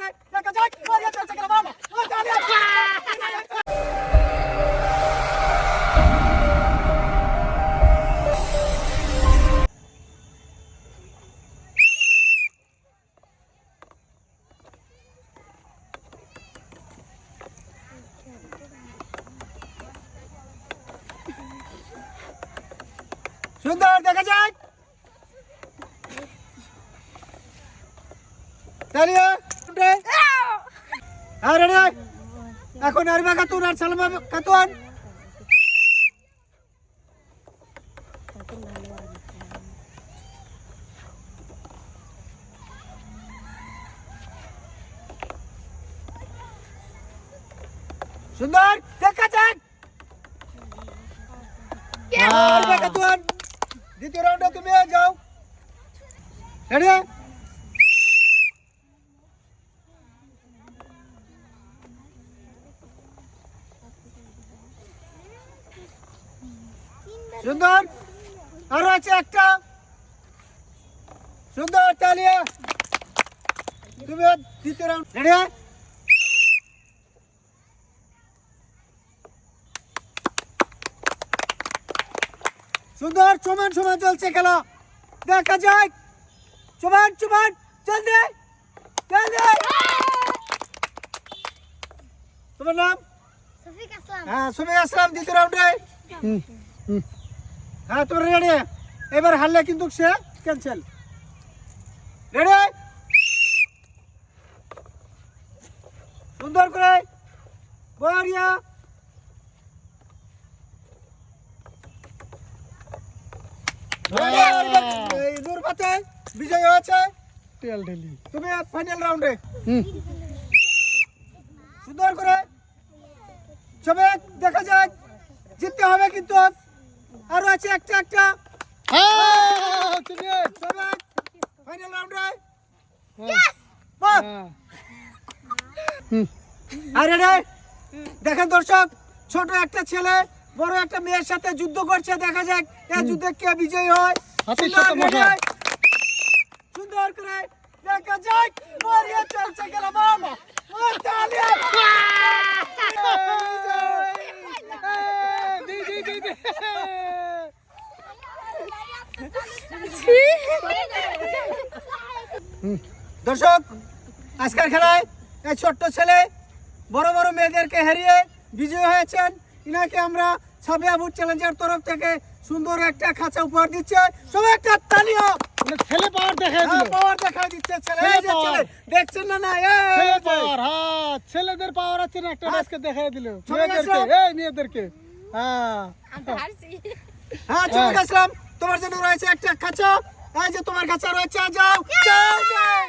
করে দেখা যাক মারিয়া চলছে খেলা বাবা ও তালিয়া সুন্দর দেখা যাক তালিয়া আরে রে এখন আরবা খাতুন আর সালমা খাতুন সুন্দর দেখা যাক আরবা খাতুন দ্বিতীয় রাউন্ডে তুমি যাও রেডি সুন্দর আরো আছে একটা সুন্দর তালিয়া তুমি দ্বিতীয় রাউন্ড রেডি সুন্দর সমান সমান চলছে খেলা দেখা যাক সমান সমান জলদি জলদি তোমার নাম সফিক আসলাম হ্যাঁ সুমি আসলাম দ্বিতীয় রাউন্ডে হ্যাঁ তোমরা রেডি এবার হারলে কিন্তু সে ক্যান্সেল রেডি সুন্দর করে বড়িয়া এই দুর্বাতে বিজয় হয়েছে টেল ঢেলি তুমি ফাইনাল রাউন্ডে সুন্দর করে সবে দেখা যাক জিততে হবে কিন্তু আরো আছে একটা একটা হ্যাঁ তুমি সবে ফাইনাল রাউন্ডে আরে রে দেখেন দর্শক ছোট একটা ছেলে বড় একটা মেয়ের সাথে যুদ্ধ করছে দেখা যাক এই যুদ্ধে কে বিজয়ী হয় হাতের সাথে মজা। সুন্দর করে দেখা যাক মারিয়া চলছে গেল মামা ও তালিয়া দি দি দি দি দর্শক আজকের খেলায় এই ছোট্ট ছেলে বড় বড় মেয়েদেরকে হারিয়ে বিজয়ী হয়েছেন ইনাকে আমরা সাবিয়া বুট চ্যালেঞ্জের তরফ থেকে সুন্দর একটা খাঁচা উপহার দিচ্ছে সবাই একটা তালি হোক ছেলে পাওয়ার দেখাই দিল পাওয়ার দেখা দিচ্ছে ছেলে এই যে ছেলে দেখছেন না না ছেলে এই পাওয়ার হ্যাঁ ছেলেদের পাওয়ার আছে না একটা ম্যাচকে দেখাই দিল চলে মেয়েদেরকে গেছো? এই মেয়েদেরকে হ্যাঁ হ্যাঁ চলে গেছিলাম তোমার জন্য রয়েছে একটা খাঁচা এই যে তোমার খাঁচা রয়েছে যাও যাও যাও।